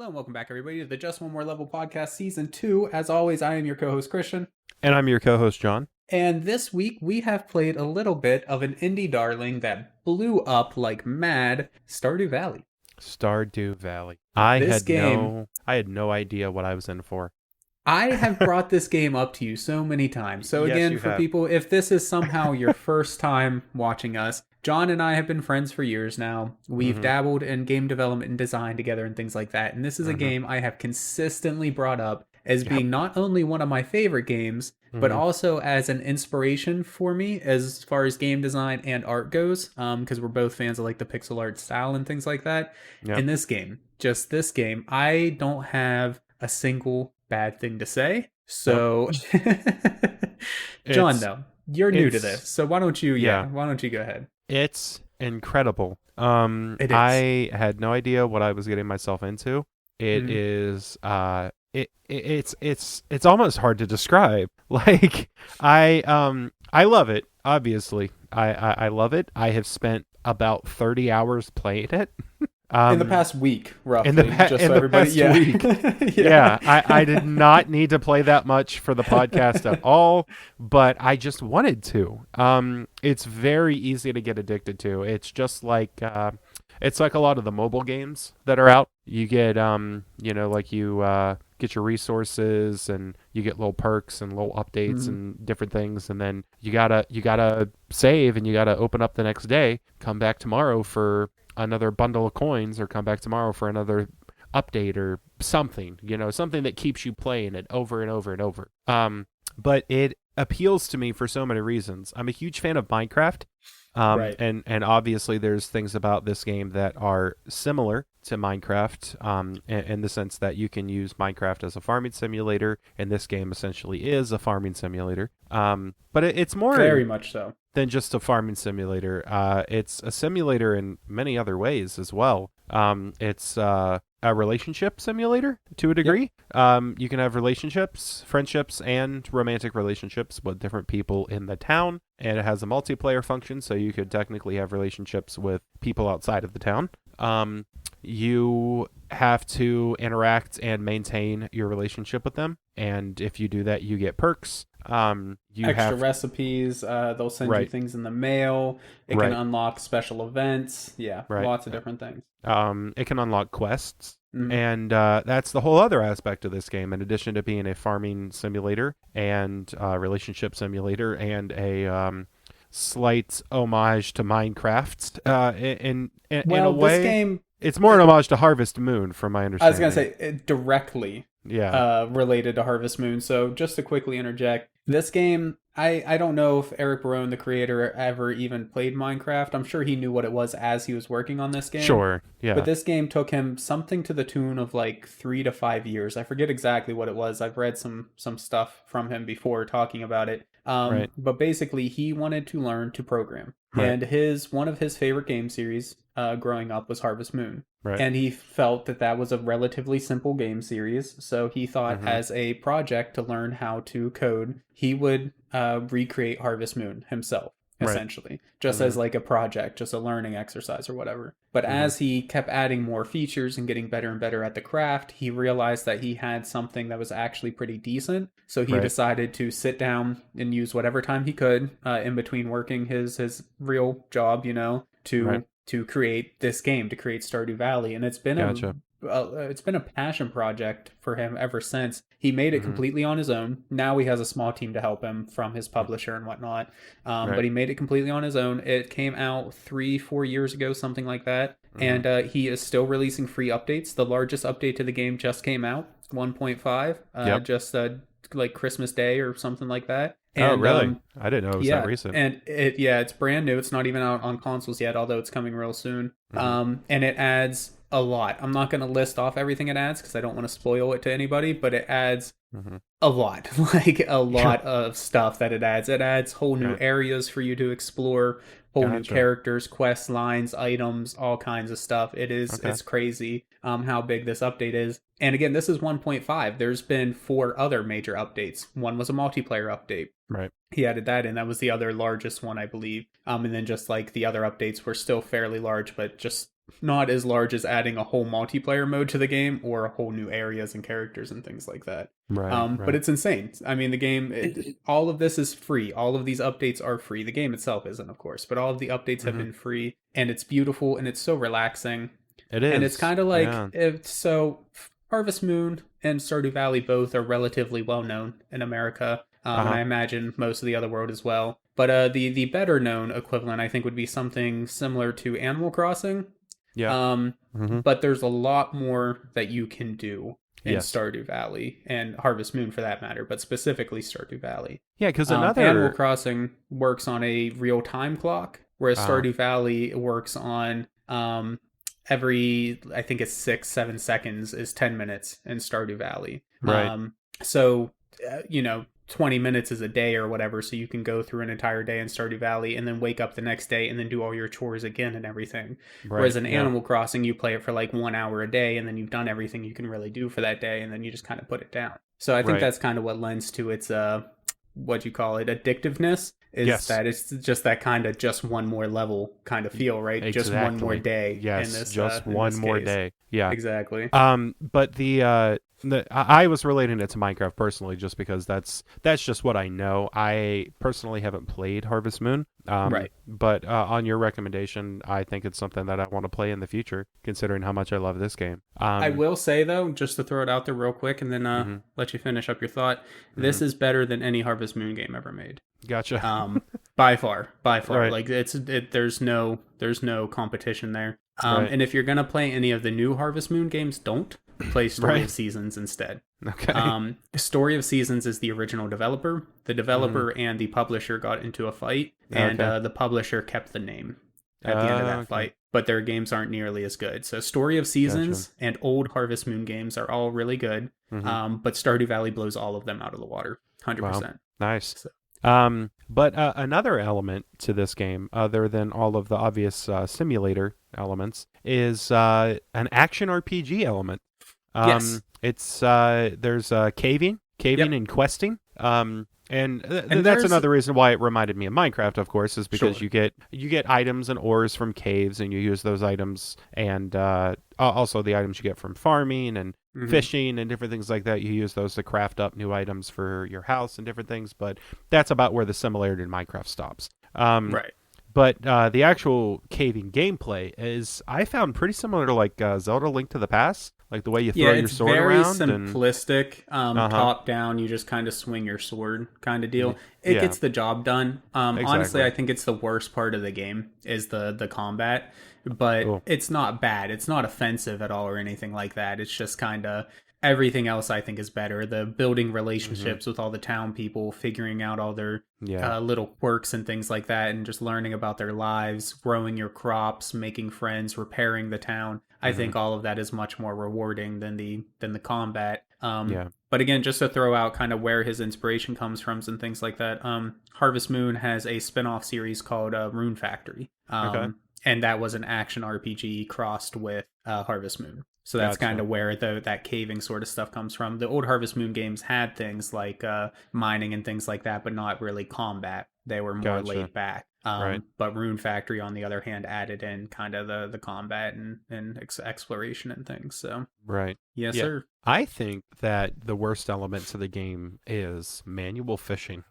and welcome back, everybody, to the Just One More Level podcast, season 2. As always, I am your co-host Christian, And I'm your co-host, John. and this week we have played a little bit of an indie darling that blew up like mad, Stardew Valley. Stardew Valley. This game, I had no idea what I was in for. I have brought this game up to you so many times. So Yes, again, you for have. people, if this is somehow your first time watching us, John and I have been friends for years now. We've Mhm. dabbled in game development and design together and things like that. And this is a Mhm. game I have consistently brought up as Yep. being not only one of my favorite games, but Mhm. also as an inspiration for me as far as game design and art goes, because we're both fans of like the pixel art style and things like that. Yep. In this game, just this game, I don't have a single bad thing to say. So, John, It's though, you're new to this, it's so why don't you, yeah, why don't you go ahead? it's incredible. It is. I had no idea what I was getting myself into. It Mhm. is it's almost hard to describe. Like I love it, obviously. I love it. I have spent about 30 hours playing it. In the Um past week, in the roughly, pa- just in so the everybody, past yeah. week. Yeah, I did not need to play that much for the podcast at all, but I just wanted to. It's very easy to get addicted to. It's like a lot of the mobile games that are out. You get like you get your resources and you get little perks and little updates Mhm. and different things, and then you gotta save and you gotta open up the next day, come back tomorrow for another bundle of coins, or come back tomorrow for another update or something, something that keeps you playing it over and over and over. But it appeals to me for so many reasons. I'm a huge fan of Minecraft. Right. And obviously there's things about this game that are similar to Minecraft, in the sense that you can use Minecraft as a farming simulator, and this game essentially is a farming simulator. But it's more Very much so. than just a farming simulator. It's a simulator in many other ways as well. It's a relationship simulator to a degree. You can have relationships, friendships, and romantic relationships with different people in the town. And it has a multiplayer function, so you could technically have relationships with people outside of the town. You have to interact and maintain your relationship with them, and if you do that, you get perks. You Extra have recipes, they'll send you right, things in the mail. It can right, unlock special events. Yeah, right. lots of different things. It can unlock quests, Mhm. and that's the whole other aspect of this game. In addition to being a farming simulator and relationship simulator and a slight homage to Minecraft, in a Well, this way, game, it's more an homage to Harvest Moon, from my I was gonna understanding. say, it directly Yeah, related to Harvest Moon. So just to quickly interject, this game, I don't know if Eric Barone, the creator, ever even played Minecraft. I'm sure he knew what it was as he was working on this game. sure, But yeah, this game took him something to the tune of like 3 to 5 years. I forget exactly what it was. I've read some stuff from him before talking about it. right, But basically, he wanted to learn to program, right, and one of his favorite game series growing up was Harvest Moon. right. And he felt that that was a relatively simple game series, so he thought Mm-hmm. as a project to learn how to code, he would recreate Harvest Moon himself, Right. essentially, just Mm-hmm. as like a project, just a learning exercise or whatever. But Mm-hmm. as he kept adding more features and getting better and better at the craft, he realized that he had something that was actually pretty decent. So he Right. decided to sit down and use whatever time he could in between working his real job, Right. to create this game, to create Stardew Valley, and Gotcha. it's been a passion project for him ever since. He made it Mm-hmm. completely on his own. Now he has a small team to help him from his publisher and whatnot. Right. But he made it completely on his own. It came out 3-4 years ago, something like that. Mm-hmm. And he is still releasing free updates. The largest update to the game just came out, 1.5, Yep. just like Christmas Day or something like that. Oh, And really? I didn't know it was that yeah, recent. and it's brand new. It's not even out on consoles yet, although it's coming real soon. Mm-hmm. And it adds a lot. I'm not going to list off everything it adds because I don't want to spoil it to anybody, but it adds Mm-hmm. a lot, like a Sure. lot of stuff that it adds. It adds whole new Okay. areas for you to explore, whole new Gotcha. characters, quest lines, items, all kinds of stuff. Okay. It's crazy how big this update is. And again, this is 1.5. There's been 4 other major updates. One was a multiplayer update. Right. He added that in. That was the other largest one, I believe. And then just like the other updates were still fairly large, but just not as large as adding a whole multiplayer mode to the game or a whole new areas and characters and things like that. Right, But right. it's insane. I mean, the game, all of this is free. All of these updates are free. The game itself isn't, of course, but all of the updates have Hmm. been free, and it's beautiful and it's so relaxing. It And it's is. kind of like, Yeah. Harvest Moon and Stardew Valley both are relatively well known in America, and Uh-huh. I imagine most of the other world as well. But the better known equivalent, I think, would be something similar to Animal Crossing. Yeah. Um, Hmm. but there's a lot more that you can do in Yes. Stardew Valley and Harvest Moon for that matter, but specifically Stardew Valley. Yeah, because Animal another. Crossing works on a real time clock, whereas Uh, Stardew Valley works on every, I think it's 6 7 seconds is 10 minutes in Stardew Valley. right. So 20 minutes is a day or whatever, so you can go through an entire day in Stardew Valley and then wake up the next day and then do all your chores again and everything. Right. Whereas in Yeah. Animal Crossing, you play it for like 1 hour a day and then you've done everything you can really do for that day and then you just kind of put it down. So I think Right. that's kind of what lends to its what you call it, addictiveness, is Yes. that it's just that kind of just one more level kind of feel, right? Just one more Exactly. day. Yes. In this, Just in one this more case. day. Yeah. Exactly. But I was relating it to Minecraft personally, just because that's just what I know. I personally haven't played Harvest Moon. Right. But on your recommendation, I think it's something that I want to play in the future, considering how much I love this game. I will say though, just to throw it out there real quick, and then Mhm. let you finish up your thought. This is better than any Harvest Moon game ever made. Gotcha. By far. Right. Like there's no competition there. Right. And if you're gonna play any of the new Harvest Moon games, don't play Story Right. of Seasons instead. Okay. Story of Seasons is the original developer. The developer and the publisher got into a fight, and Okay. the publisher kept the name at the end of that Okay. fight. But their games aren't nearly as good. So Story of Seasons and old Harvest Moon games are all really good. Mhm. But Stardew Valley blows all of them out of the water, 100%. Nice. So- But another element to this game, other than all of the obvious simulator elements, is an action RPG element. Yes. It's there's caving Yep. and questing. And And that's there's- another reason why it reminded me of Minecraft, of course, is because Sure. you get items and ores from caves, and you use those items, and also the items you get from farming and Mhm. fishing and different things like that. You use those to craft up new items for your house and different things. But that's about where the similarity in Minecraft stops. Right. But the actual caving gameplay is, I found, pretty similar to like Zelda: Link to the Past, like the way you throw Yeah, your it's sword very around. And simplistic. Uh-huh. Top down, you just kind of swing your sword kind of deal. It Yeah. gets the job done. Honestly, Exactly. I think it's the worst part of the game is the combat, but Cool. it's not bad. It's not offensive at all or anything like that. It's just kind of everything else I think is better. The building relationships with all the town people, figuring out all their Yeah. little quirks and things like that, and just learning about their lives, growing your crops, making friends, repairing the town. I think all of that is much more rewarding than the combat. Yeah. But again, just to throw out kind of where his inspiration comes from and things like that. Harvest Moon has a spin-off series called Rune Factory. Okay. And that was an action RPG crossed with Harvest Moon. So that's Gotcha. kind of where that caving sort of stuff comes from. The old Harvest Moon games had things like mining and things like that, but not really combat. They were more Gotcha. laid back. Right. But Rune Factory, on the other hand, added in kind of the combat and exploration and things. So Right. yes, Yeah. sir. I think that the worst element to the game is manual fishing.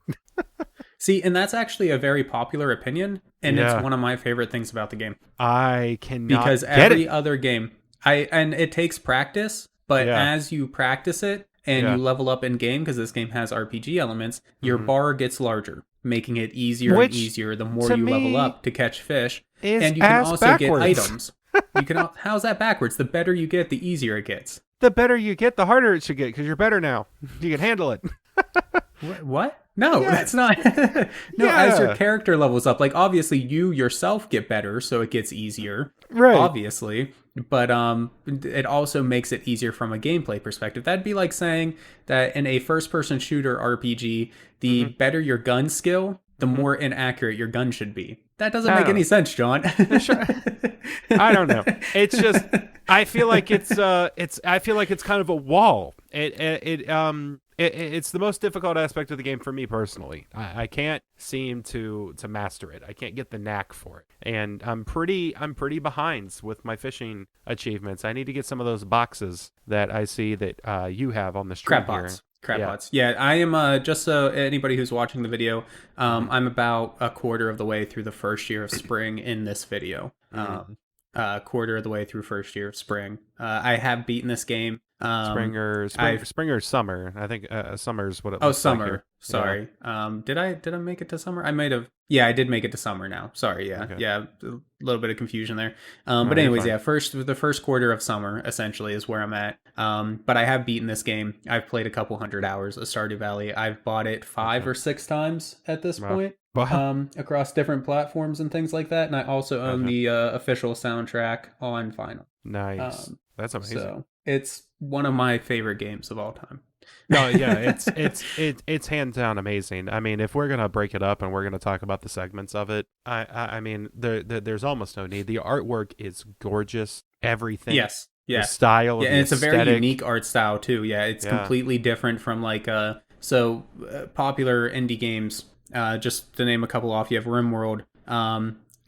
See, and that's actually a very popular opinion, and Yeah. it's one of my favorite things about the game. I cannot Because get every it. other game, and it takes practice, but Yeah. as you practice it and Yeah. you level up in game, because this game has RPG elements, your bar gets larger, making it easier Which, and easier the more to you level me, up to catch fish. is And you can ass also backwards. get items. You can. How's that backwards? The better you get, the easier it gets. The better you get, the harder it should get, because you're better now. You can handle it. What? No, Yeah. that's not. No, as your Yeah. character levels up, like obviously you yourself get better, so it gets easier. Right. Obviously, but it also makes it easier from a gameplay perspective. That'd be like saying that in a first-person shooter RPG, the better your gun skill, the more inaccurate your gun should be. That doesn't make Oh. any sense, John. I don't know. It's just, I feel like it's kind of a wall. it's the most difficult aspect of the game for me personally. I can't seem to master it. I can't get the knack for it, and I'm pretty behind with my fishing achievements. I need to get some of those boxes that I see that you have on the stream Crab here. pots. Crab Yeah. pots. Yeah, I am just so anybody who's watching the video, Hmm. I'm about a quarter of the way through the first year of spring in this video. Hmm. Quarter of the way through first year of spring. I have beaten this game. I've Spring or summer. I think summer is what it Oh, looks like here. summer. Yeah. Sorry. Did I make it to summer? I might have. Yeah, I did make it to summer now. Sorry. Yeah. Okay. Yeah. A little bit of confusion there. No, But you're anyways, fine. yeah. The first quarter of summer essentially is where I'm at. But I have beaten this game. I've played a couple hundred hours of Stardew Valley. I've bought it five Gotcha. or six times at this Wow. point. Wow. Across different platforms and things like that. And I also own Gotcha. the official soundtrack on vinyl. Nice. Um, That's amazing. so it's one of my favorite games of all time. No, yeah, it's hands down amazing. I mean, if we're gonna break it up and we're gonna talk about the segments of it, I mean, there's almost no need. The artwork is gorgeous. Everything, Yes. the Yeah. style, Yeah, the and it's a very aesthetic. unique art style too. Yeah, it's Yeah. completely different from like popular indie games. Just to name a couple off, you have RimWorld,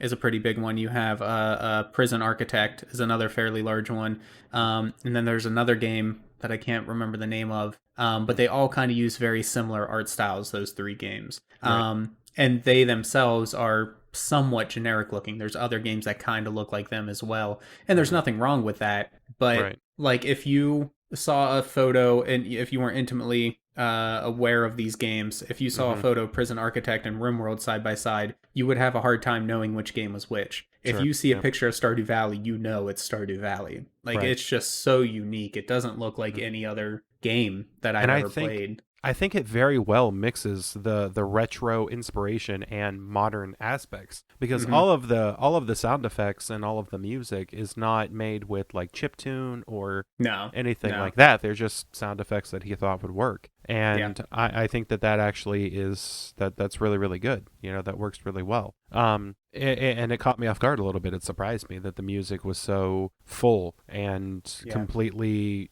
is a pretty big one. You have Prison Architect is another fairly large one, and then there's another game that I can't remember the name of. But they all kind of use very similar art styles. Those three games, Right. and they themselves are somewhat generic looking. There's other games that kind of look like them as well, and there's Hmm. nothing wrong with that. But Right. like if you saw a photo and if you weren't intimately aware of these games, if you saw a Hmm. photo of Prison Architect and RimWorld side by side, you would have a hard time knowing which game was which. If Sure. you see a Yep. picture of Stardew Valley, you know it's Stardew Valley. Like Right. it's just so unique. It doesn't look like Mhm. any other game that I've And ever played. I think it very well mixes the retro inspiration and modern aspects because Hmm. all of the sound effects and all of the music is not made with like chiptune or No, anything no, like that. They're just sound effects that he thought would work. yeah. And I think that actually is that's really, really good. You know, that works really well. And it caught me off guard a little bit. It surprised me that the music was so full and Yeah. completely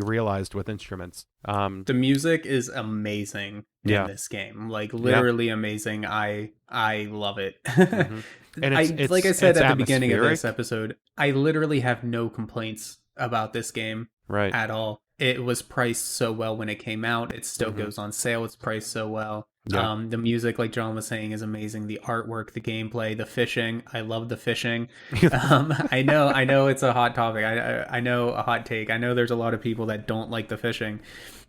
realized with instruments. The music is amazing in Yeah. this game. Like Yeah. literally amazing. I love it. Hmm. And Like I said it's at the beginning of this atmospheric. episode, I literally have no complaints about this game Right. at all. It was priced so well when it came out. It still Hmm. goes on sale. It's priced so well. Yeah. The music, like John was saying, is amazing. The artwork, the gameplay, the fishing. I love the fishing. I know it's a hot topic. I know a hot take. I know there's a lot of people that don't like the fishing,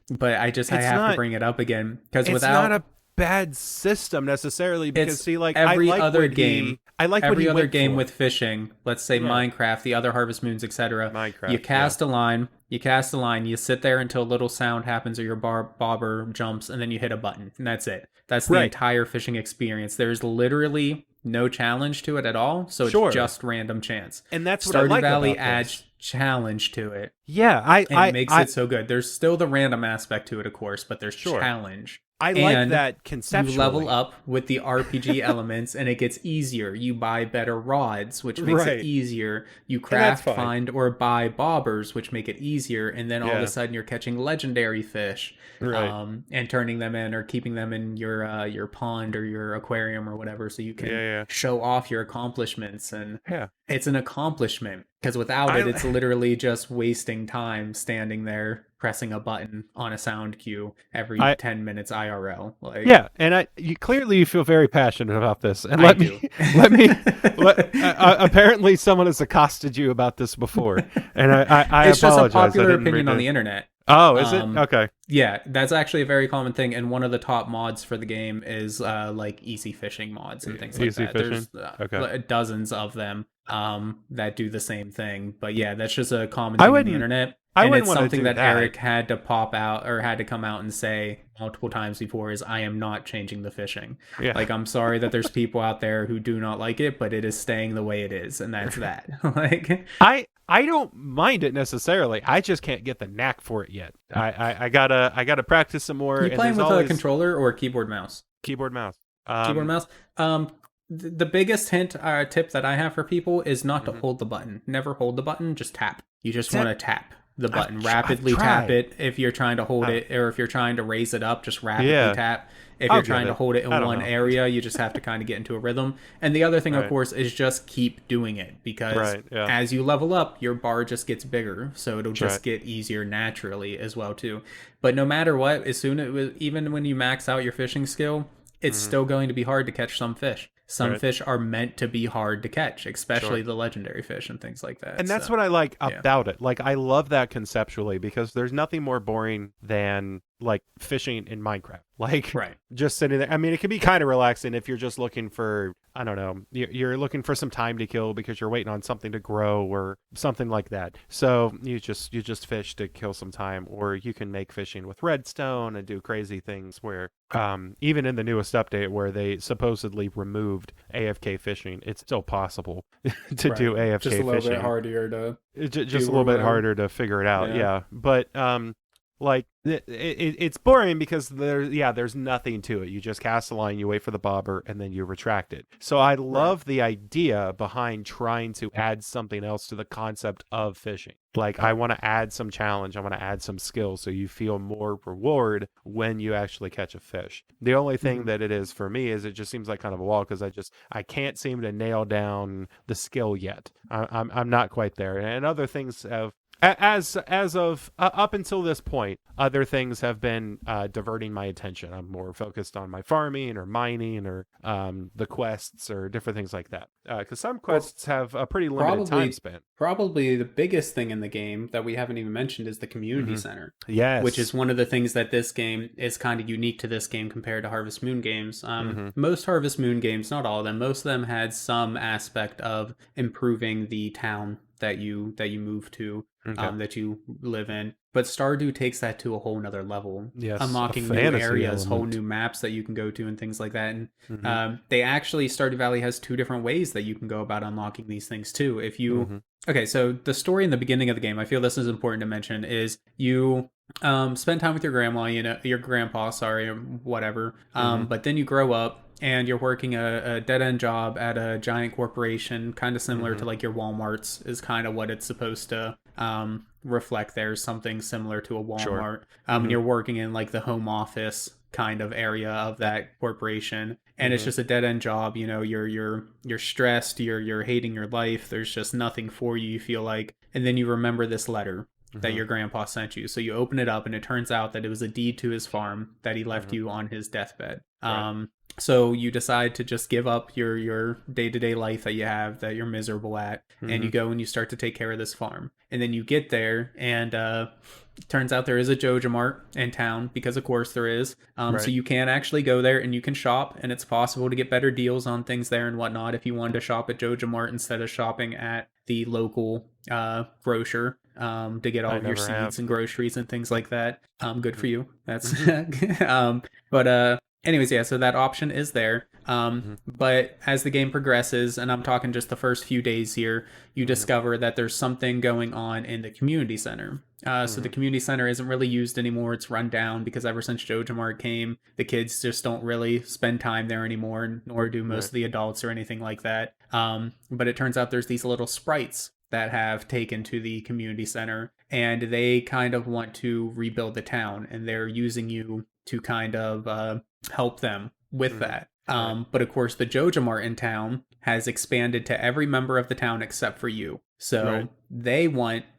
but I It's have to not bring it up again because it's not without a bad system necessarily because it's see like every other game, I like what every he other went game for. with fishing, let's say Yeah. Minecraft, the other Harvest Moons, etc. Minecraft, You yeah. cast a line, you sit there until a little sound happens or your bobber jumps, and then you hit a button, and that's it. That's the Right. entire fishing experience. There's literally no challenge to it at all, so Sure. it's just random chance. And that's what I Stardew like Valley about adds this. challenge to it, Yeah, and it makes it so good. There's still the random aspect to it, of course, but there's Sure. challenge. I like And that you conceptually. level up with the RPG elements and it gets easier. You buy better rods, which makes Right. it easier. You that's craft, fine. find, or buy bobbers, which make it easier. And then all of Yeah. a sudden you're catching legendary fish, Right. and turning them in or keeping them in your pond or your aquarium or whatever, so you can Yeah. show off your accomplishments. And Yeah. it's an accomplishment because without it, it's literally just wasting time standing there pressing a button on a sound cue every I 10 minutes IRL. Like, Yeah, and you clearly feel very passionate about this. And I let do. me apparently someone has accosted you about this before, and I It's just a apologize. I popular didn't opinion read on it. the internet. Oh, is it? Um, Okay. Yeah, that's actually a very common thing, and one of the top mods for the game is like easy fishing mods and things like Easy that. fishing? There's Okay. dozens of them that do the same thing. But yeah, that's just a common I thing on the wouldn't- internet. I And wouldn't it's wanna something do that that. Eric had to pop out or had to come out and say multiple times before is I am not changing the fishing. Yeah. Like I'm sorry that there's people out there who do not like it, but it is staying the way it is, and that's that. Like I don't mind it necessarily. I just can't get the knack for it yet. I gotta practice some more. you And playing there's with a always controller or keyboard mouse? keyboard mouse. Keyboard mouse. The biggest tip that I have for people is not to Mhm. hold the button. Never hold the button. Just tap. You just That- want to tap. the button. I've Rapidly tap tried. it if you're trying to hold Uh, it, or if you're trying to raise it up, just rapidly yeah, tap. If I'll you're get trying to it. hold it I in don't one know. area, you just have to kind of get into a rhythm. And the other thing, of Right. course, is just keep doing it, because Right. Yeah. as you level up, your bar just gets bigger, so it'll Right. just get easier naturally as well too. But no matter what, as soon as even when you max out your fishing skill, it's Hmm. still going to be hard to catch some fish. Some Right. fish are meant to be hard to catch, especially Sure. the legendary fish and things like that. And that's So, what I like yeah. about it. Like I love that conceptually because there's nothing more boring than like fishing in Minecraft. Like Right. just sitting there. I mean, it can be kind of relaxing if you're just looking for, I don't know, you're looking for some time to kill because you're waiting on something to grow or something like that. So you just fish to kill some time, or you can make fishing with redstone and do crazy things where even in the newest update where they supposedly removed AFK fishing, it's still possible to do Right. Just a AFK little bit fishing. harder to Just do a or little bit whatever. harder to figure it out, Yeah. yeah. But like it's boring because there's nothing to it. You just cast a line, you wait for the bobber, and then you retract it. So I Right. love the idea behind trying to add something else to the concept of fishing. Like I want to add some challenge, I want to add some skill, so you feel more reward when you actually catch a fish. The only thing Hmm. that it is for me is it just seems like kind of a wall because I can't seem to nail down the skill yet. I'm not quite there, and other things have as of up until this point, other things have been diverting my attention. I'm more focused on my farming or mining or the quests or different things like that. Because some Well, quests have a pretty limited time probably span. probably the biggest thing in the game that we haven't even mentioned is the community Hmm. center, which is Yes. one of the things that this game is kind of unique to this game compared to Harvest Moon games. Hmm. Most Harvest Moon games, not all of them, most of them had some aspect of improving the town that you move to, Okay. that you live in. But Stardew takes that to a whole nother level, Yes, a unlocking new fantasy areas, whole element. new maps that you can go to, and things like that. And Hmm. they actually, Stardew Valley has two different ways that you can go about unlocking these things too. If you Hmm. Okay, so the story in the beginning of the game, I feel this is important to mention, is you spend time with your grandma, your grandpa, sorry, or whatever. Hmm. But then you grow up and you're working a dead end job at a giant corporation, kind of similar Hmm. to like your Walmart's, is kind of what it's supposed to reflect. There's something similar to a Sure. Walmart. And Hmm. you're working in like the home office kind of area of that corporation, and it's Hmm. just a dead end job. You're stressed, you're hating your life. There's just nothing for you, you feel like. And then you remember this letter that Hmm. your grandpa sent you. So you open it up, and it turns out that it was a deed to his farm that he left Hmm. you on his deathbed. Right. So you decide to just give up your day to day life that you have, that you're miserable at, and you Hmm. go and you start to take care of this farm. And then you get there, and turns out there is a Joja Mart in town, because of course there is. So Right. you can actually go there and you can shop, and it's possible to get better deals on things there and whatnot if you wanted to shop at Joja Mart instead of shopping at the local grocer, to get all I of your never seeds have. and groceries and things like that. Good for you. That's Hmm. but anyways, yeah, so that option is there. Hmm. But as the game progresses, and I'm talking just the first few days here, you Hmm. discover that there's something going on in the community center. So the Hmm. community center isn't really used anymore. It's run down because ever since Joja Mart came, the kids just don't really spend time there anymore, nor do most Right. of the adults or anything like that. But it turns out there's these little sprites that have taken to the community center, and they kind of want to rebuild the town, and they're using you to kind of help them with Hmm. that. Right. But of course, the Joja Mart in town has expanded to every member of the town except for you. Right. So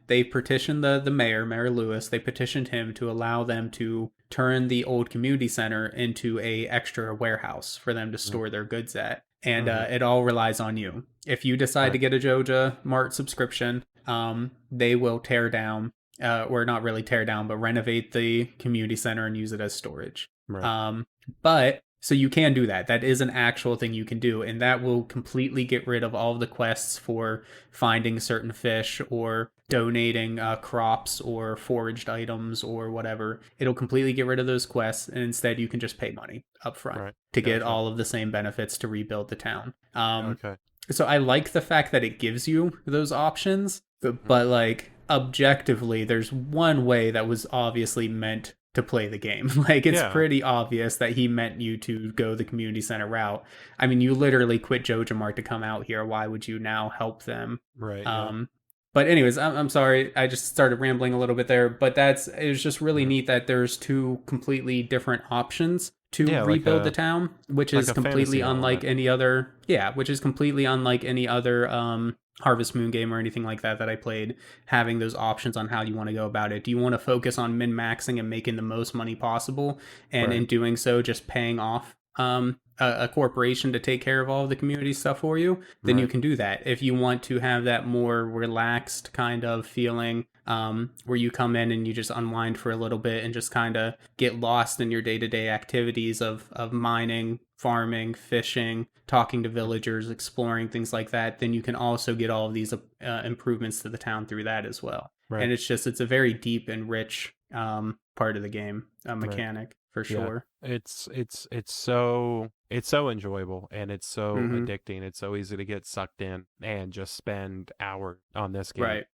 they petitioned the mayor, Mayor Lewis. They petitioned him to allow them to turn the old community center into a extra warehouse for them to store their goods at. And Hmm. it all relies on you. If you decide to Right. get a Joja Mart subscription, they will tear down, or not really tear down, but renovate the community center and use it as storage. Right. But so you can do that. That is an actual thing you can do, and that will completely get rid of all of the quests for finding certain fish or donating crops or foraged items or whatever. It'll completely get rid of those quests, and instead you can just pay money up front Right. to get Gotcha. all of the same benefits to rebuild the town. Okay. So I like the fact that it gives you those options, Mhm. but like objectively, there's one way that was obviously meant to play the game. Like it's Yeah. pretty obvious that he meant you to go the community center route. I mean, you literally quit Joja Mart to come out here. Why would you now help them? Right. Yeah. Um, But anyways, I'm sorry. I just started rambling a little bit there. But it was just really Mhm. neat that there's two completely different options to Yeah, rebuild the town, which like is a completely fantasy unlike element. any other. Yeah, which is completely unlike any other Harvest Moon game or anything like that I played. Having those options on how you want to go about it. Do you want to focus on min maxing and making the most money possible, and Right. in doing so, just paying off a corporation to take care of all of the community stuff for you, then you Right. can do that. If you want to have that more relaxed kind of feeling, where you come in and you just unwind for a little bit and just kind of get lost in your day to day activities of mining, farming, fishing, talking to villagers, exploring, things like that, then you can also get all of these improvements to the town through that as well. And Right. it's a very deep and rich part of the game, Right. mechanic for Yeah. sure. It's so enjoyable and it's so Mm-hmm. addicting. It's so easy to get sucked in and just spend hours on this game. Right.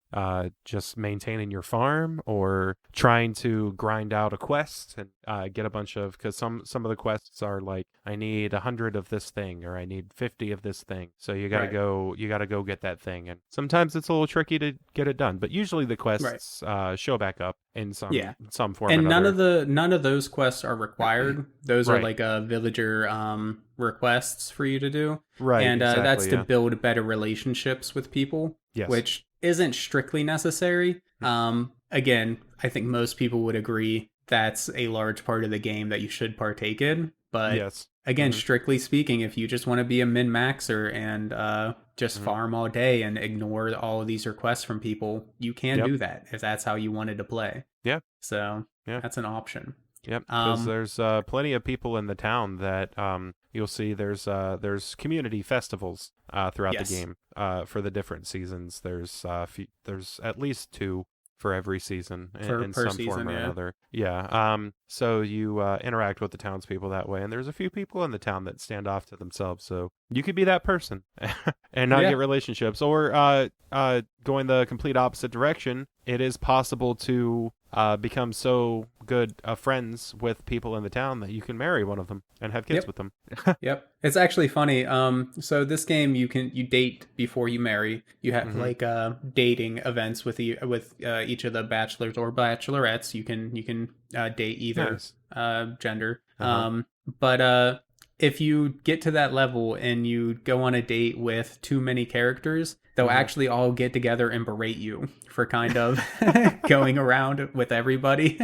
Just maintaining your farm or trying to grind out a quest and get a bunch of, because some of the quests are like, I need 100 of this thing or I need 50 of this thing. So Right. you gotta go get that thing. And sometimes it's a little tricky to get it done, but usually the Right. quests show back up in Yeah. some form or And another. none of those quests are required. Those are Right. like villager requests for you to do, Right, and that's exactly, to yeah. build better relationships with people, Yes. which isn't strictly necessary. Again, I think most people would agree that's a large part of the game that you should partake in. But Yes. again, Mhm. strictly speaking, if you just want to be a min maxer and just Mhm. farm all day and ignore all of these requests from people, you can Yep. do that if that's how you wanted to play. Yeah. So Yeah. that's an option. Yep. Because Um, there's plenty of people in the town that you'll see. There's community festivals throughout the yes, game for the different seasons. There's at least two for every season for in per some form season, or yeah. another. Yeah. So you interact with the townspeople that way, and there's a few people in the town that stand off to themselves. So you could be that person and not Yeah. get relationships, or going the complete opposite direction. It is possible to become so good friends with people in the town that you can marry one of them and have kids Yep. with them. Yep. It's actually funny. So this game you date before you marry. You have Hmm. like dating events with each of the bachelors or bachelorettes. You can date either Nice. gender. Uh huh. But if you get to that level and you go on a date with too many characters, they'll Hmm. actually all get together and berate you for kind of going around with everybody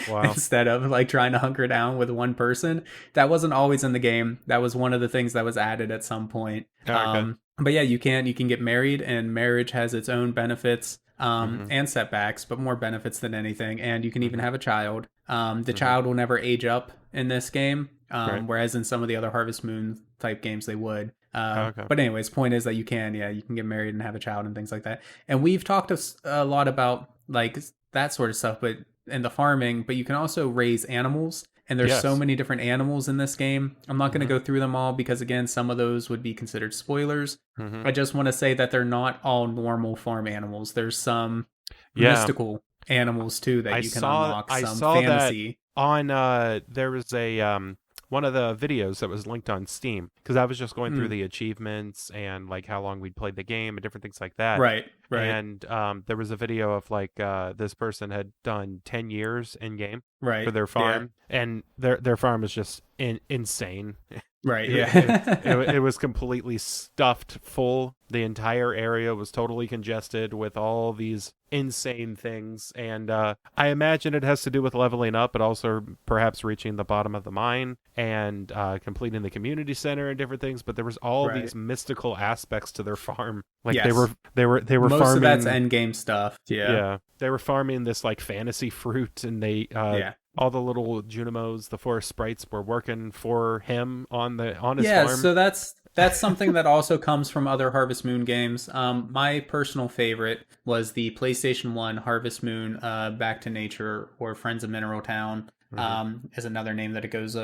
Wow. instead of like trying to hunker down with one person. That wasn't always in the game. That was one of the things that was added at some point. Oh, okay. But yeah, you can get married, and marriage has its own benefits Hmm. and setbacks, but more benefits than anything. And you can even Hmm. have a child. The Hmm. child will never age up in this game, Right. whereas in some of the other Harvest Moon type games they would. Oh, okay. But anyways, point is that you can get married and have a child and things like that. And we've talked a lot about like that sort of stuff, but in the farming. But you can also raise animals, and there's so Yes. many different animals in this game. I'm not going to Hmm. go through them all because again, some of those would be considered spoilers. Hmm. I just want to say that they're not all normal farm animals. There's some Yeah. mystical animals too that you can unlock, I some saw that fantasy. on there was a one of the videos that was linked on Steam because I was just going through Mm, the achievements and like how long we'd played the game and different things like that. right, right, And there was a video of like this person had done 10 years in game for right. their Yeah, farm and their farm is just insane. right. It Yeah. was completely stuffed full. The entire area was totally congested with all these insane things. And I imagine it has to do with leveling up, but also perhaps reaching the bottom of the mine and completing the community center and different things. But there was all Right. these mystical aspects to their farm. Like Yes. they were Most of that's farming. end game stuff. Yeah. Yeah, they were farming this like fantasy fruit, and they Yeah. all the little Junimos, the forest sprites, were working for him on his Yeah, farm. so that's something that also comes from other Harvest Moon games. My personal favorite was the PlayStation 1 Harvest Moon Back to Nature or Friends of Mineral Town. Hmm. Is another name that it goes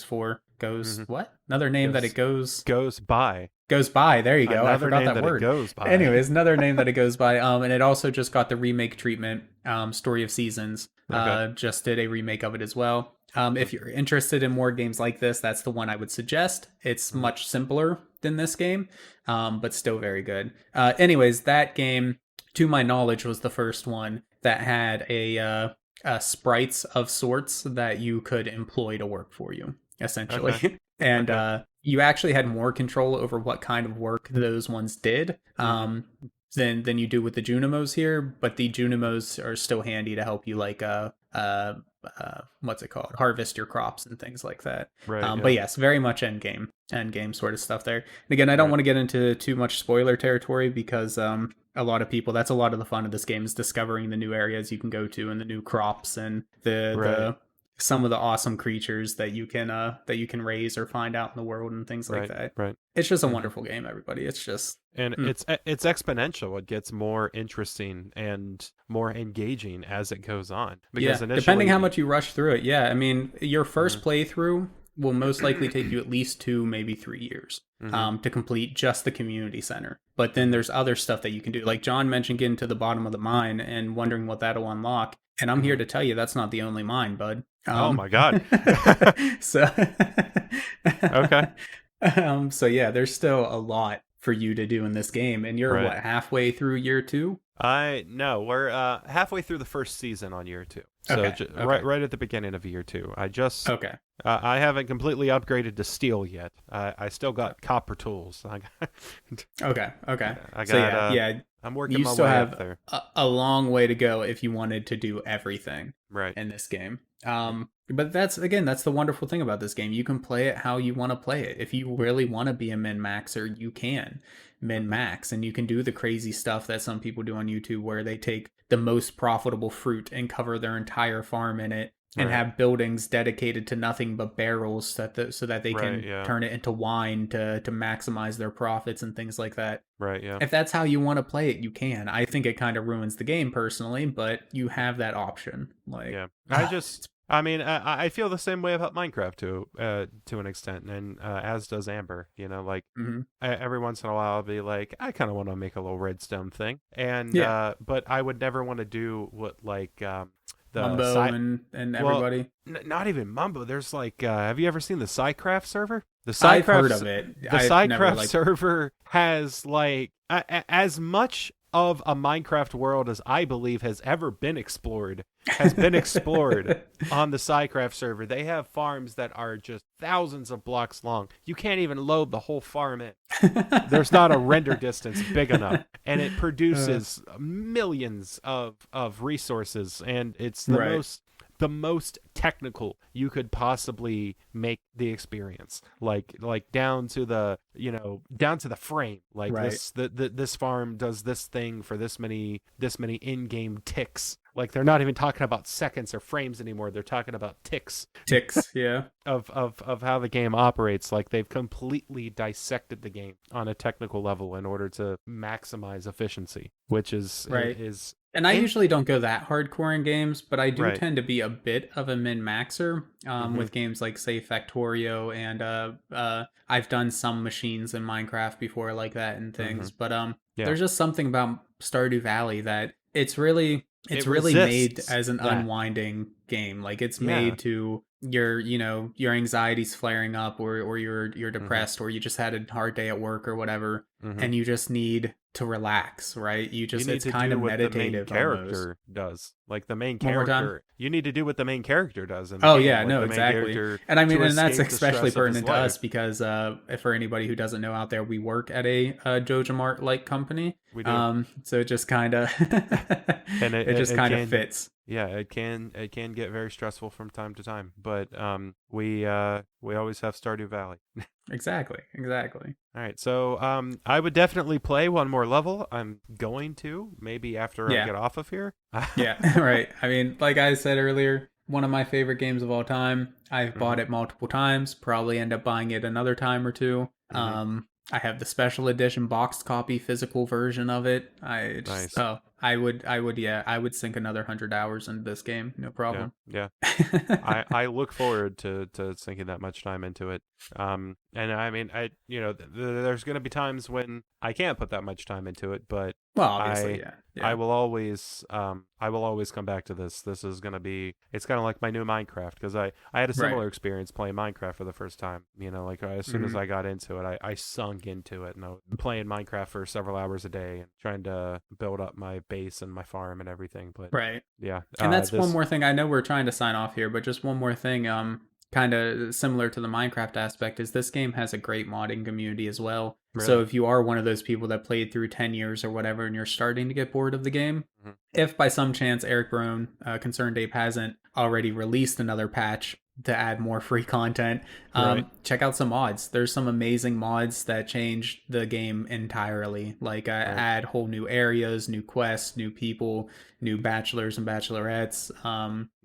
for. Goes Hmm. what? Another name that it Goes by. goes by. There you go. I Another forgot name that that it word. goes by. Anyways, another name that it goes by. And it also just got the remake treatment. Story of Seasons. Okay. Just did a remake of it as well. If you're interested in more games like this, that's the one I would suggest. It's Hmm. much simpler. than this game, but still very good. Anyways, that game, to my knowledge, was the first one that had sprites of sorts that you could employ to work for you, Okay. essentially. And Okay. you actually had more control over what kind of work those ones did. Mm-hmm. Than you do with the Junimos here, but the Junimos are still handy to help you like what's it called, harvest your crops and things like that. Right. But Yeah. yes, very much end game sort of stuff there. And again, I don't Right. want to get into too much spoiler territory because a lot of people, that's a lot of the fun of this game, is discovering the new areas you can go to and the new crops and Right. the some of the awesome creatures that you can raise or find out in the world and things like Right. that. Right. It's just a Mm-hmm. wonderful game, everybody. It's just And mm, it's exponential. It gets more interesting and more engaging as it goes on. yeah, Because depending how initially, much you rush through it. Yeah, I mean, your Mhm. first playthrough will most likely take you at least 2, maybe 3 years Mhm. to complete just the community center. But then Mhm. there's other stuff that you can do. Like John mentioned, getting to the bottom of the mine and wondering what that'll unlock. And I'm here Mhm. to tell you that's not the only mine, bud. Oh my God. So, Okay. so yeah, there's still a lot for you to do in this game, and you're Right. what, halfway through year 2? I no, we're halfway through the first season on year 2. So Okay, right okay, right at the beginning of year 2. okay. I haven't completely upgraded to steel yet. I still got copper tools. Okay, okay. I So got yeah, yeah, I'm working you my still way up have there. a long way to go if you wanted to do everything Right. in this game. But that's again, that's the wonderful thing about this game. You can play it how you want to play it. If you really want to be a min maxer, you can min Mhm. max, and you can do the crazy stuff that some people do on YouTube, where they take the most profitable fruit and cover their entire farm in it, and Right. have buildings dedicated to nothing but barrels so that they Right, can yeah. turn it into wine to maximize their profits and things like that. Right, yeah. If that's how you want to play it, you can. I think it kind of ruins the game personally, but you have that option. Like, Yeah. I mean, I feel the same way about Minecraft to an extent, and as does Amber. Like mm-hmm. every once in a while, I'll be like, I kind of want to make a little redstone thing, and Yeah, but I would never want to do what like the Mumbo side. and Well, everybody. not even Mumbo. There's like, have you ever seen the SciCraft server? I've heard of it. The I've never SciCraft like. server has like as much of a Minecraft world as I believe has been explored on the SciCraft server. They have farms that are just thousands of blocks long. You can't even load the whole farm in. There's not a render distance big enough, and it uh, produces millions of resources, and it's right, the most technical you could possibly make the experience, like down to the down to the frame. Like right. this farm does this thing for this many in-game ticks. Like they're not even talking about seconds or frames anymore, they're talking about ticks Ticks, yeah. of how the game operates. Like they've completely dissected the game on a technical level in order to maximize efficiency, which Right. is And I in usually don't go that hardcore in games, but I do right. tend to be a bit of a min maxer Mhm. with games like, say, Factorio, and I've done some machines in Minecraft before like that and things. Mhm. But Yeah. there's just something about Stardew Valley that It it's really made resists as an that. unwinding game. Like it's Yeah. made to your anxiety's flaring up, or you're Mhm. depressed, or you just had a hard day at work or whatever, Mhm. and you just need to relax, right? You need It's to kind do of what the main meditative almost. character does. Like the main One more time. character, you need to do what the main character does in the Oh game. yeah, Like no, the main exactly. character And I mean, to and that's escape the especially stress of his pertinent to us life. because for anybody who doesn't know out there, we work at a Joja Mart like company. We do. So it just kind of And it just it kind of can fits. yeah, it can get very stressful from time to time, but we always have Stardew Valley. Exactly, exactly. All right, so I would definitely play one more level. I'm going to maybe after I Yeah, get off of here. yeah, right. I mean, like I said earlier, one of my favorite games of all time. I've bought Mhm. it multiple times. Probably end up buying it another time or two. Mhm. I have the special edition boxed copy, physical version of it. Nice. Yeah, I would sink another 100 hours into this game, no Yeah. problem. Yeah. I look forward to sinking that much time into it. And I mean, there's going to be times when I can't put that much time into it, but Well, obviously, I yeah, I yeah, will always I will always come back to this. This is gonna be it's kind of like my new Minecraft because I had a right. similar experience playing Minecraft for the first time. Like as soon as Hmm. I got into it, I sunk into it and I was playing Minecraft for several hours a day and trying to build up my base and my farm and everything. But Right. yeah, And that's one this more thing. I know we're trying to sign off here, but just one more thing. Kind of similar to the Minecraft aspect is this game has a great modding community as well. So really. if you are one of those people that played through 10 years or whatever, and you're starting to get bored of the game, Mhm. if by some chance Eric Barone, Concerned Ape, hasn't already released another patch to add more free content, Right. check out some mods. There's some amazing mods that change the game entirely. Like Right. add whole new areas, new quests, new people, new bachelors and bachelorettes.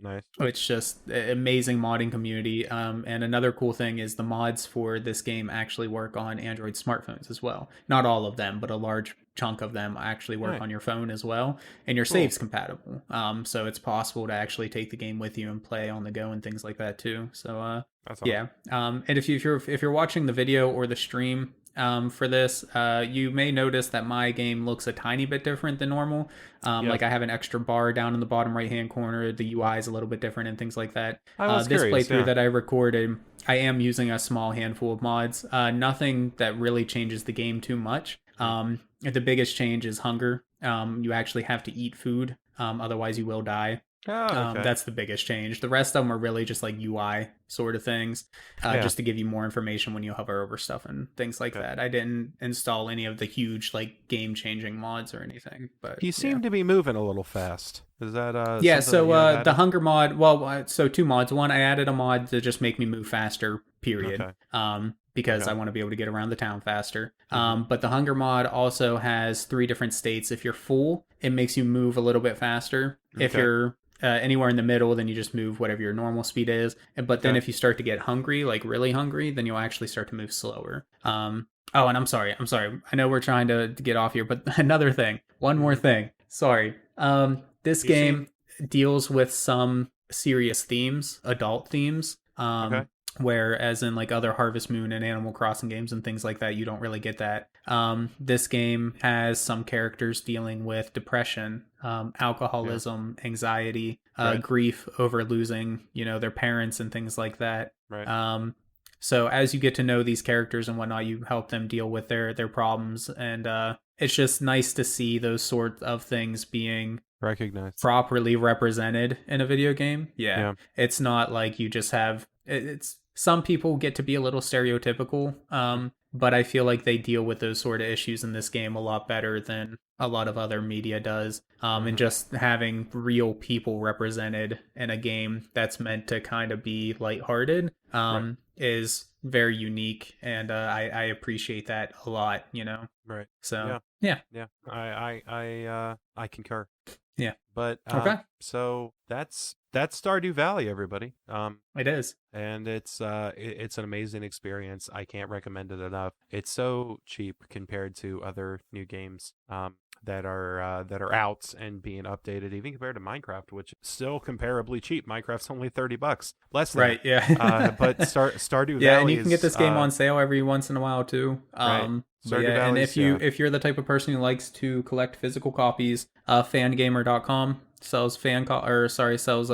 Nice. It's just amazing modding community. And another cool thing is the mods for this game actually work on Android smartphones as well. Not all of them, but a large chunk of them actually work Nice. on your phone as well, and your Cool. save's compatible. So it's possible to actually take the game with you and play on the go and things like that too. So That's yeah. awesome. And if you're watching the video or the stream for this, you may notice that my game looks a tiny bit different than normal. Yeah. Like I have an extra bar down in the bottom right hand corner. The UI is a little bit different and things like that. I was This curious. playthrough Yeah. that I recorded, I am using a small handful of mods. Nothing that really changes the game too much. Mhm. The biggest change is hunger. You actually have to eat food, otherwise you will die. Oh, okay. That's the biggest change. The rest of them are really just like UI sort of things, Yeah. just to give you more information when you hover over stuff and things like Okay. that. I didn't install any of the huge like game changing mods or anything, but You yeah. seem to be moving a little fast. Is that Yeah, something that so you have the added? hunger mod, well, so two mods. One, I added a mod to just make me move faster, period. Okay. Because I Okay. want to be able to get around the town faster. Mhm. But the hunger mod also has three different states. If you're full, it makes you move a little bit faster. If Okay. you're anywhere in the middle, then you just move whatever your normal speed is. But then Okay. if you start to get hungry, like really hungry, then you'll actually start to move slower. Oh, and I'm sorry. I'm sorry. I know we're trying to get off here, but another thing, one more Mhm. thing. Sorry. This You seem game deals with some serious themes, adult themes. okay. Where, as in like other Harvest Moon and Animal Crossing games and things like that, you don't really get that. This game has some characters dealing with depression, Yeah. alcoholism, anxiety, Right. grief over losing, their parents and things like that. Right. So as you get to know these characters and whatnot, you help them deal with their problems, and it's just nice to see those sort of things being Recognized. properly represented in a video game. Yeah. Yeah. It's not like you just have it's some people get to be a little stereotypical. But I feel like they deal with those sort of issues in this game a lot better than a lot of other media does. And Mm-hmm. just having real people represented in a game that's meant to kind of be lighthearted Right. is very unique, and I appreciate that a lot. Right. So Yeah. yeah, Yeah. I concur. yeah, But okay, so that's Stardew Valley, everybody. it is. And it's an amazing experience. I can't recommend it enough. It's so cheap compared to other new games that are out and being updated, even compared to Minecraft, which is still comparably cheap. Minecraft's only $30, less than. Right, yeah. But Stardew Yeah, and Valley you can get is this game on sale every once in a while too. right. But Stardew yeah, and Valley's yeah. if you're the type of person who likes to collect physical copies, fangamer.com sells sells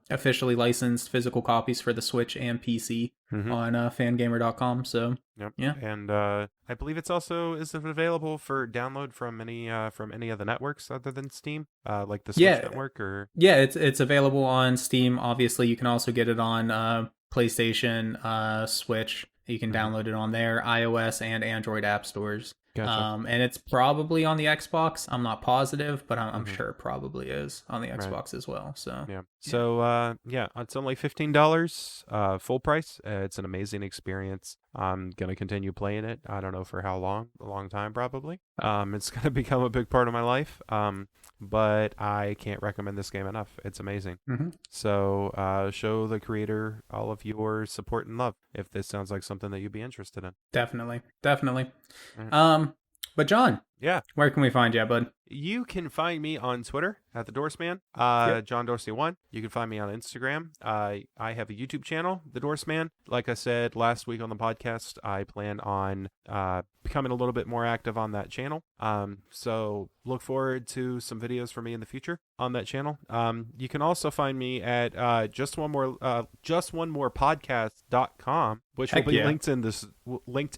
officially licensed physical copies for the Switch and PC Mm-hmm. on fangamer.com. So, Yep. yeah. And I believe it's also is it available for download from any of the networks other than Steam, like the Switch Yeah, network or yeah, it's available on Steam. Obviously, you can also get it on PlayStation, Switch. You can Mhm. download it on there, iOS and Android app stores. Gotcha. And it's probably on the Xbox. I'm not positive, but I'm Hmm. sure it probably is on the Right. Xbox as well. So Yeah. yeah, So yeah, it's only $15, full price. It's an amazing experience. I'm gonna continue playing it. I don't know for how long, a long time probably. It's gonna become a big part of my life. But I can't recommend this game enough. It's amazing. hmm, So show the creator all of your support and love if this sounds like something that you'd be interested in. definitely, definitely. All right. But John, Yeah. Where can we find you, bud? You can find me on Twitter at the Dorseman, Yep. John Dorsey1. You can find me on Instagram. I have a YouTube channel, The Dorseman. Like I said last week on the podcast, I plan on becoming a little bit more active on that channel. So look forward to some videos from me in the future on that channel. You can also find me at justonemorepodcast.com, which will Heck be yeah. linked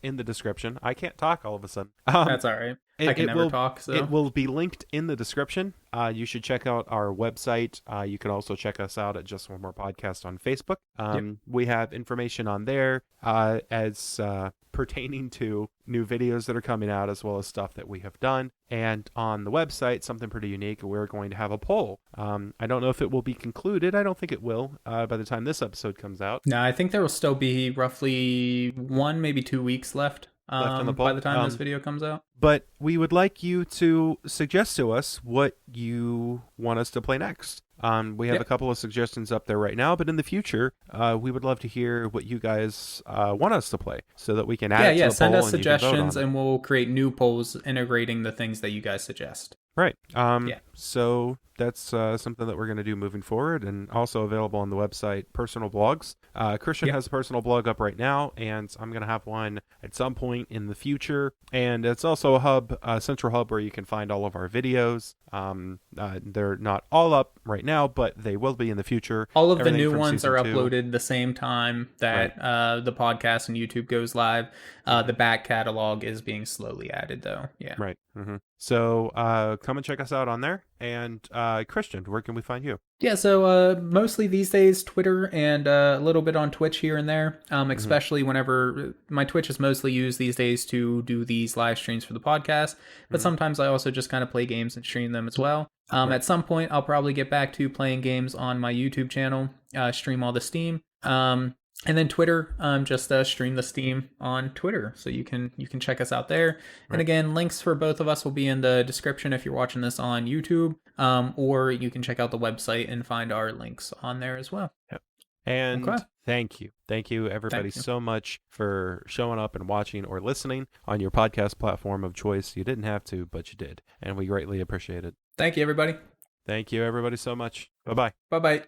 in the description. I can't talk all of a sudden. That's all right. I It, can it never will talk, it so. will be linked in the description. You should check out our website. You can also check us out at Just One More Podcast on Facebook. Yep. We have information on there as pertaining to new videos that are coming out, as well as stuff that we have done. And on the website, something pretty unique, we're going to have a poll. I don't know if it will be concluded. I don't think it will by the time this episode comes out. No, I think there will still be roughly 1, maybe 2 weeks left Left on the by poll. the time this video comes out. But we would like you to suggest to us what you want us to play next. We have Yep. a couple of suggestions up there right now, but in the future, we would love to hear what you guys want us to play so that we can add Yeah, it to yeah. the Send poll us and you can vote suggestions on it. and we'll create new polls integrating the things that you guys suggest. Right. Yeah. So that's something that we're going to do moving forward, and also available on the website, personal blogs. Christian Yep. has a personal blog up right now, and I'm going to have one at some point in the future. And it's also a hub, a central hub where you can find all of our videos. They're not all up right now, but they will be in the future. All of the Everything new from ones are season 2. uploaded the same time that the podcast and YouTube goes live. The back catalog is being slowly added, though. Yeah. Right. So come and check us out on there. And Christian, where can we find you? Yeah, so mostly these days, Twitter and a little bit on Twitch here and there, especially whenever my Twitch is mostly used these days to do these live streams for the podcast. But sometimes I also just kind of play games and stream them as well. At some point, I'll probably get back to playing games on my YouTube channel, stream all the Steam. And then Twitter, just stream the Steam on Twitter, so you can check us out there. And again, links for both of us will be in the description if you're watching this on YouTube, or you can check out the website and find our links on there as well. Yep. And Okay. thank you everybody Thank you. so much for showing up and watching or listening on your podcast platform of choice. You didn't have to, but you did, and we greatly appreciate it. Thank you, everybody. Thank you everybody so much. Bye-bye. Bye-bye.